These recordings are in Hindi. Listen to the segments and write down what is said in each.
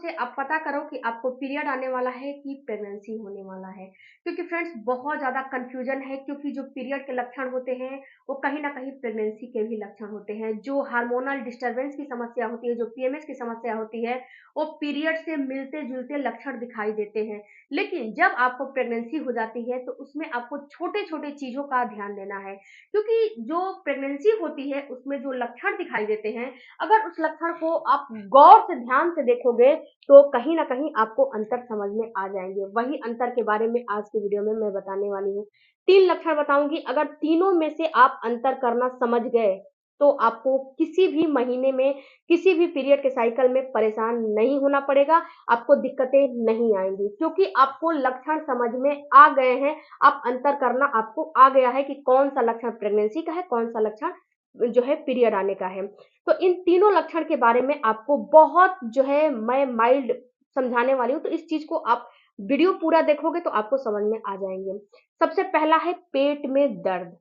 से आप पता करो कि आपको पीरियड आने वाला है कि प्रेगनेंसी होने वाला है। क्योंकि फ्रेंड्स बहुत ज़्यादा कन्फ्यूजन है, क्योंकि जो पीरियड के लक्षण होते हैं वो कहीं न कहीं प्रेगनेंसी के भी लक्षण होते हैं। जो हार्मोनल डिस्टर्बेंस की समस्या होती है, जो पीएमएस की समस्या होती है, वो पीरियड से मिलते-जुलते लक्षण दिखाई देते हैं। लेकिन जब आपको प्रेगनेंसी हो जाती है तो उसमें आपको छोटे-छोटे चीज़ों का ध्यान देना है। क्योंकि जो प्रेगनेंसी होती है उसमें जो लक्षण दिखाई देते हैं, अगर उस लक्षण को आप गौर से ध्यान से देखोगे तो कहीं न कहीं आपको अंतर समझ में आ जाएँगे। वही अंतर के बारे में आज की वीडियो में मैं बताने वाली हूँ। 3 लक्षण बताऊँगी, अगर तीनों में से आप अंतर करना समझ गए, तो आपको किसी भी महीने में, किसी भी पीरियड के साइकिल में परेशान नहीं होना पड़ेगा, आपको दिक्कतें नहीं आएँगी, क्योंकि आपको लक्षण समझ में आ गए हैं। आप अंतर करना आपको आ गया है कि कौन-सा लक्षण प्रेगनेंसी का है, कौन-सा लक्षण जो है पीरियड आने का है। तो इन तीनों लक्षण के बारे में आपको बहुत जो है मैं माइल्ड समझाने वाली हूँ, तो इस चीज़ को आप वीडियो पूरा देखोगे तो आपको समझ में आ जाएँगे। सबसे पहला है पेट में दर्द।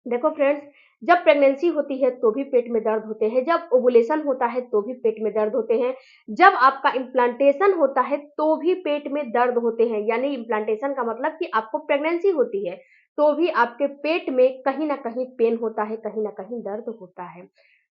देखो फ्रेंड्स, जब प्रेगनेंसी होती है तो भी पेट में दर्द होते हैं, जब ओवुलेशन होता है तो भी पेट में दर्द होते हैं, जब आपका इम्प्लांटेशन होता है तो भी पेट में दर्द होते हैं। यानी इम्प्लांटेशन का मतलब कि आपको प्रेगनेंसी होती है, तो भी आपके पेट में कहीं न कहीं पेन होता है, कहीं न कहीं दर्द होता है।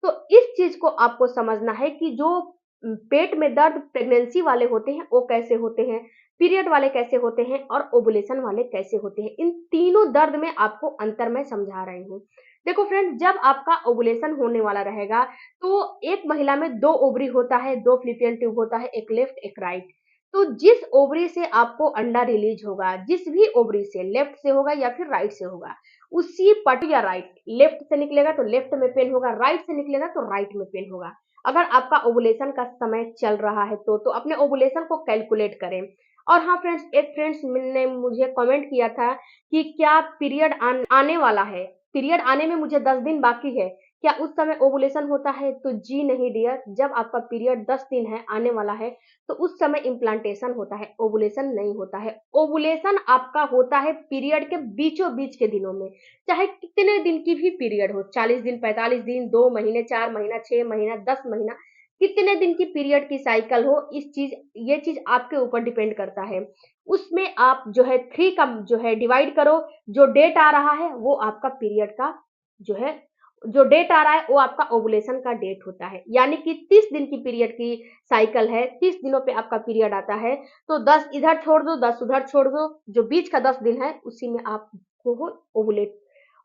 तो इस चीज़ को आपको समझना है कि जो पेट में दर्द प्रेगनेंसी वाले होते हैं, वो कैसे होते हैं, पीरियड वाले कैसे होते हैं और ओवुलेशन वाले कैसे होते हैं। इन तीनों दर्द में आपको अंतर मैं समझा रही हूँ। देखो फ्रेंड, जब आपका ओवुलेशन होने वाला रहेगा तो एक महिला में 2 ओवरी होता है, 2 फैलोपियन ट्यूब होता है, एक लेफ्ट एक राइट। तो जिस ओवरी से आपको अंडा रिलीज होगा, जिस भी ओवरी से, लेफ्ट से होगा या फिर राइट से होगा, उसी या राइट, लेफ्ट से निकलेगा तो लेफ्ट में पेन होगा, राइट से निकलेगा तो राइट में पेन होगा। अगर आपका ओवुलेशन का समय चल रहा है तो अपने ओवुलेशन को कैलकुलेट करें। और हाँ फ्रेंड्स, एक फ्रेंड्स ने मुझे कमेंट किया था कि क्या पीरियड आने वाला है, पीरियड आने में मुझे 10 दिन बाकी है, क्या उस समय ओवुलेशन होता है? तो जी नहीं डियर, जब आपका पीरियड 10 दिन है आने वाला है तो उस समय इम्प्लांटेशन होता है, ओवुलेशन नहीं होता है। ओवुलेशन आपका होता है पीरियड के बीचों बीच के दिनों में, चाहे कितने दिन की भी पीरियड हो, 40 दिन, 45 दिन, 2 महीने, 4 महीना, 6 महीना, 10 महीना, कितने दिन की पीरियड की साइकिल हो, ये चीज़ आपके ऊपर डिपेंड करता है। उसमें आप जो है 3 का जो है डिवाइड करो, जो डेट आ रहा है वो आपका पीरियड का जो है, जो डेट आ रहा है वो आपका ओवुलेशन का डेट होता है। यानी कि 30 दिन की पीरियड की साइकिल है, 30 दिनों पे आपका पीरियड आता है, तो 10 इधर छोड़ दो, 10 उधर छोड़ दो, जो बीच का 10 दिन है उसी में आपको ओवुलेट,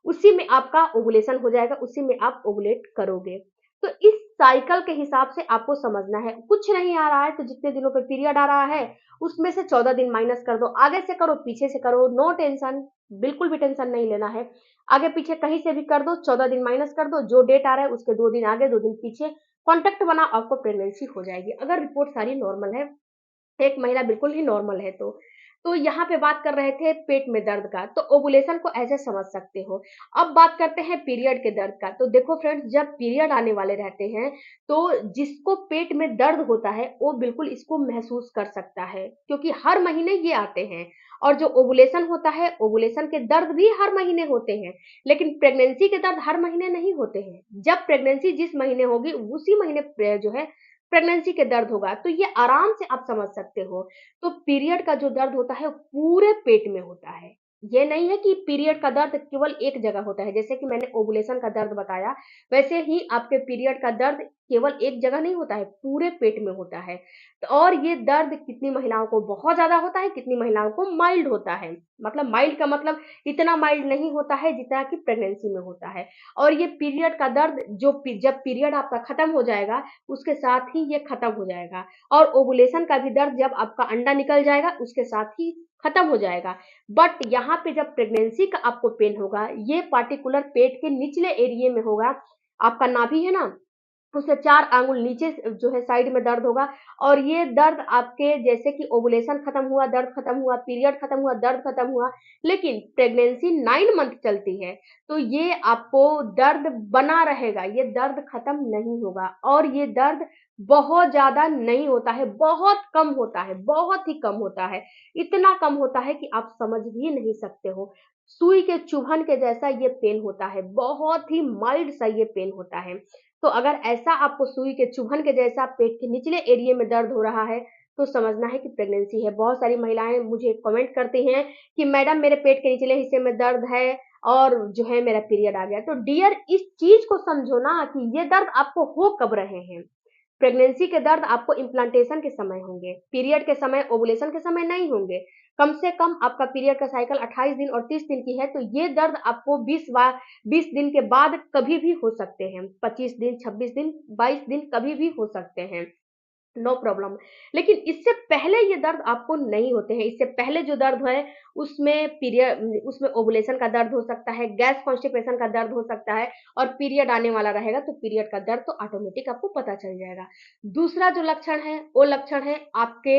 उसी में आपका ओवुलेशन हो जाएगा, उसी में आप ओवुलेट करोगे। तो इस साइकिल के हिसाब से आपको समझना है। कुछ नहीं आ रहा है तो जितने दिनों पे पीरियड आ रहा है उसमें से 14 दिन माइनस कर दो, आगे से करो, पीछे से करो, नो टेंशन, बिल्कुल भी टेंशन नहीं लेना है। आगे पीछे कहीं से भी कर दो, 14 दिन माइनस कर दो, जो डेट आ रहा है उसके 2 दिन आगे 2 दिन पीछे, कॉन्टैक्ट बनाओ, आपको प्रेगनेंसी हो जाएगी। अगर रिपोर्ट सारी नॉर्मल है, एक महिला बिल्कुल ही नॉर्मल है तो यहाँ पे बात कर रहे थे पेट में दर्द का, तो ओवुलेशन को ऐसे समझ सकते हो। अब बात करते हैं पीरियड के दर्द का। तो देखो फ्रेंड्स, जब पीरियड आने वाले रहते हैं तो जिसको पेट में दर्द होता है वो बिल्कुल इसको महसूस कर सकता है, क्योंकि हर महीने ये आते हैं। और जो ओवुलेशन होता है, ओवुलेशन के दर्द भी हर महीने होते हैं, लेकिन प्रेगनेंसी के दर्द हर महीने नहीं होते हैं। जब प्रेगनेंसी जिस महीने होगी उसी महीने जो है प्रेगनेंसी के दर्द होगा, तो ये आराम से आप समझ सकते हो। तो पीरियड का जो दर्द होता है वो पूरे पेट में होता है। ये नहीं है कि पीरियड का दर्द केवल एक जगह होता है, जैसे कि मैंने ओवुलेशन का दर्द बताया, वैसे ही आपके पीरियड का दर्द केवल एक जगह नहीं होता है, पूरे पेट में होता है। तो और ये दर्द कितनी महिलाओं को बहुत ज़्यादा होता है, कितनी महिलाओं को माइल्ड होता है। मतलब माइल्ड का मतलब इतना माइल्ड नहीं होता है जितना कि प्रेगनेंसी में होता है। और ये पीरियड का दर्द जब पीरियड आपका खत्म हो जाएगा, उसके साथ ही ये खत्म हो जाएगा। और ओवुलेशन का भी दर्द जब आपका अंडा निकल जाएगा उसके साथ ही खत्म हो जाएगा। बट यहाँ पे जब प्रेगनेंसी का आपको पेन होगा, ये पार्टिकुलर पेट के निचले एरिया में होगा। आपका नाभि है ना, उससे 4 आंगुल नीचे जो है साइड में दर्द होगा। और ये दर्द आपके, जैसे कि ओवुलेशन खत्म हुआ, दर्द खत्म हुआ, पीरियड खत्म हुआ, दर्द खत्म हुआ, लेकिन प्रेगनेंसी 9 मंथ चलती है तो ये आपको दर्द बना रहेगा, ये दर्द खत्म नहीं होगा। और ये दर्द बहुत ज्यादा नहीं होता है, बहुत कम होता है, बहुत ही कम होता है। इतना कम होता है कि आप समझ भी नहीं सकते हो। सुई के चुभन के जैसा ये पेन होता है, बहुत ही माइल्ड सा ये पेन होता है। तो अगर ऐसा आपको सुई के चुभन के जैसा पेट के निचले एरिया में दर्द हो रहा है, तो समझना है कि प्रेगनेंसी है। बहुत सारी महिलाएँ मुझे कमेंट करती हैं कि मैडम मेरे पेट के निचले हिस्से में दर्द है और जो है मेरा पीरियड आ गया। तो डियर इस चीज़ को समझो ना कि ये दर्द आपको हो कब रहे हैं। प्रेगनेंसी के दर्द आपको इम्प्लांटेशन के समय होंगे, पीरियड के समय, ओवुलेशन के समय नहीं होंगे। कम से कम आपका पीरियड का साइकिल 28 दिन और 30 दिन की है, तो ये दर्द आपको 20 दिन के बाद कभी भी हो सकते हैं। 25 दिन, 26 दिन, 22 दिन कभी भी हो सकते हैं। No problem. लेकिन इससे पहले ये दर्द आपको नहीं होते हैं। इससे पहले जो दर्द है उसमें ओवुलेशन का दर्द हो सकता है, गैस कॉन्स्टिपेशन का दर्द हो सकता है और पीरियड आने वाला रहेगा तो पीरियड का दर्द तो ऑटोमेटिक आपको पता चल जाएगा। दूसरा जो लक्षण है वो लक्षण है आपके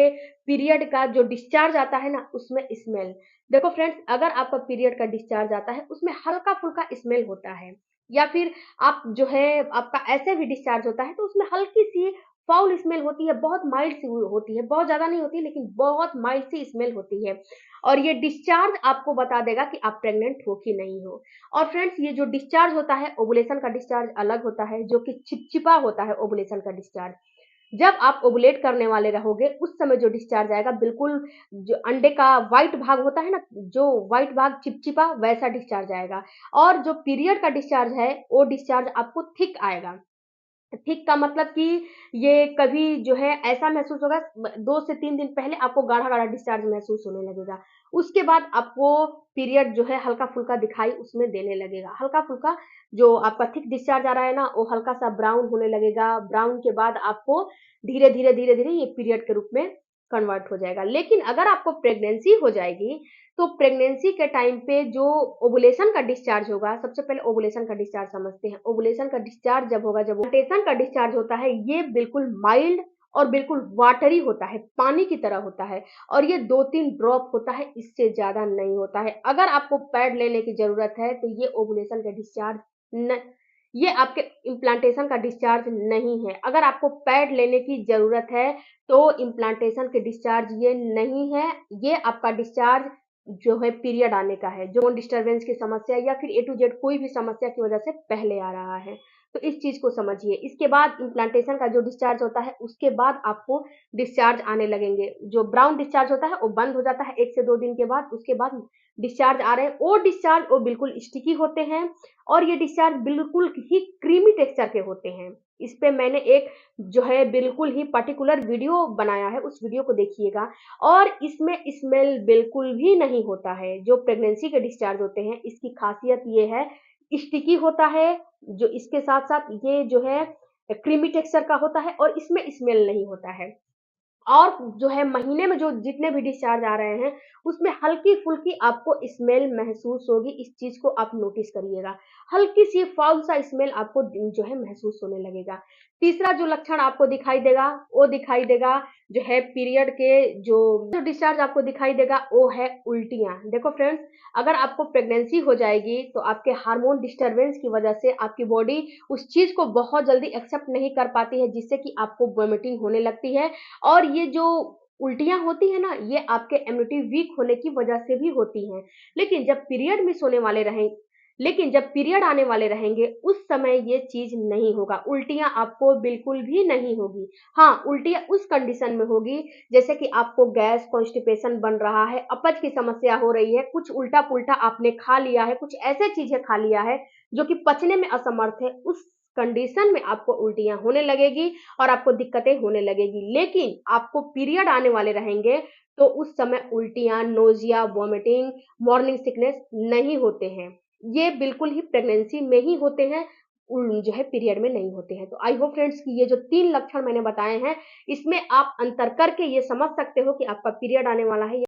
पीरियड का जो डिस्चार्ज आता है ना उसमें स्मेल। देखो फ्रेंड्स, अगर आपका पीरियड का डिस्चार्ज आता है उसमें हल्का-फुल्का स्मेल होता है या फिर आप जो है आपका ऐसे भी डिस्चार्ज होता है तो उसमें हल्की-सी फाउल स्मेल होती है, बहुत माइल्ड सी होती है, बहुत ज़्यादा नहीं होती लेकिन बहुत माइल्ड सी स्मेल होती है और ये डिस्चार्ज आपको बता देगा कि आप प्रेग्नेंट हो कि नहीं हो। और फ्रेंड्स, ये जो डिस्चार्ज होता है ओवुलेशन का डिस्चार्ज अलग होता है जो कि चिपचिपा होता है ओवुलेशन का डिस्चार्ज। जब आप ओवुलेट करने वाले रहोगे उस समय जो डिस्चार्ज आएगा बिल्कुल जो अंडे का व्हाइट भाग होता है ना, जो व्हाइट भाग चिपचिपा वैसा डिस्चार्ज आएगा और जो पीरियड का डिस्चार्ज है वो डिस्चार्ज आपको थिक आएगा। थिक का मतलब कि ये कभी जो है ऐसा महसूस होगा 2 से 3 दिन पहले आपको गाढ़ा-गाढ़ा डिस्चार्ज महसूस होने लगेगा। उसके बाद आपको पीरियड जो है हल्का-फुल्का दिखाई उसमें देने लगेगा। हल्का-फुल्का जो आपका थिक डिस्चार्ज आ रहा है ना, वो हल्का-सा ब्राउन होने लगेगा। ब्राउन के बाद आपको धीरे-धीरे, धीरे-धीरे ये पीरियड के रूप में कन्वर्ट हो जाएगा। लेकिन अगर आपको प्रेग्नेंसी हो जाएगी, तो प्रेगनेंसी के टाइम पे जो ओवुलेशन का डिस्चार्ज होगा, सबसे पहले ओवुलेशन का डिस्चार्ज समझते हैं। ओवुलेशन का डिस्चार्ज जब होगा, जब ओवुलेशन का डिस्चार्ज होता है, ये बिल्कुल माइल्ड और बिल्कुल वाटरी होता है, पानी की तरह होता है और ये 2-3 ड्रॉप होता है, इससे ज़्यादा नहीं होता है। अगर आपको पैड लेने की ज़रूरत है, तो ये ओवुलेशन का डिस्चार्ज न ये आपके इम्प्लांटेशन का डिस्चार्ज नहीं है। अगर आपको पैड लेने की ज़रूरत है, तो इम्प्लांटेशन के डिस्चार्ज ये नहीं है। ये आपका डिस्चार्ज जो है पीरियड आने का है, जो डिस्टरबेंस की समस्या या फिर ए टू जेड कोई भी समस्या की वजह से पहले आ रहा है। तो इस चीज़ को समझिए। इसके बाद इम्प्लांटेशन का जो डिस्चार्ज होता है, उसके बाद आपको डिस्चार्ज आने लगेंगे। जो ब्राउन डिस्चार्ज होता है, वो बंद हो जाता है 1 से 2 दिन के बाद। उसके बाद डिस्चार्ज आ रहे हैं, वो डिस्चार्ज वो बिल्कुल स्टिकी होते हैं और ये डिस्चार्ज बिल्कुल ही क्रीमी टेक्सचर के होते हैं। इस पे मैंने एक जो है बिल्कुल ही पर्टिकुलर वीडियो बनाया है, उस वीडियो को देखिएगा। और इसमें स्मेल बिल्कुल भी नहीं होता है। जो प्रेगनेंसी के डिस्चार्ज होते हैं, इसकी खासियत ये है, स्टिकी होता है, जो इसके साथ-साथ ये जो है क्रीमी टेक्सचर का होता है और इसमें स्मेल नहीं होता है। और जो है महीने में जो जितने भी डिस्चार्ज आ रहे हैं, उसमें हल्की-फुल्की आपको स्मेल महसूस होगी, इस चीज़ को आप नोटिस करिएगा। हल्की-सी फाउल सा स्मेल आपको जो है महसूस होने लगेगा। तीसरा जो लक्षण आपको दिखाई देगा, वो दिखाई देगा जो है पीरियड के जो डिस्चार्ज आपको दिखाई देगा, वो है उल्टियाँ। देखो फ्रेंड्स, अगर आपको प्रेगनेंसी हो जाएगी, तो आपके हार्मोन डिस्टर्बेंस की वजह से आपकी बॉडी उस चीज़ को बहुत जल्दी एक्सेप्ट नहीं कर पाती है, जिससे कि आपको वॉमिटिंग होने लगती है और ये जो उल्टियाँ होती हैं ना, ये आपके इम्यूनिटी वीक होने की वजह से भी होती हैं। लेकिन जब पीरियड मिस होने वाले रहें लेकिन जब पीरियड आने वाले रहेंगे, उस समय ये चीज़ नहीं होगा। उल्टियाँ आपको बिल्कुल भी नहीं होगी। हाँ, उल्टियाँ उस कंडीशन में होगी, जैसे कि आपको गैस, कॉन्स्टिपेशन बन रहा है, अपच की समस्या हो रही है, कुछ उल्टा-पुल्टा आपने खा लिया है, कुछ ऐसे चीज़ें खा लिया है, जो कि पचने में असमर्थ है, उस कंडीशन में आपको उल्टियाँ होने लगेगी और आपको दिक्कतें होने लगेगी। लेकिन आपको पीरियड आने वाले रहेंगे, तो उस समय उल्टियाँ, नोज़िया, वॉमिटिंग, मॉर्निंग सिकनेस नहीं होते हैं। ये बिल्कुल ही प्रेगनेंसी में ही होते हैं, जो है पीरियड में नहीं होते हैं। तो आई होप फ्रेंड्स कि ये जो 3 लक्षण मैंने बताए हैं, इसमें आप अंतर करके ये समझ सकते हो कि आपका पीरियड आने वाला है या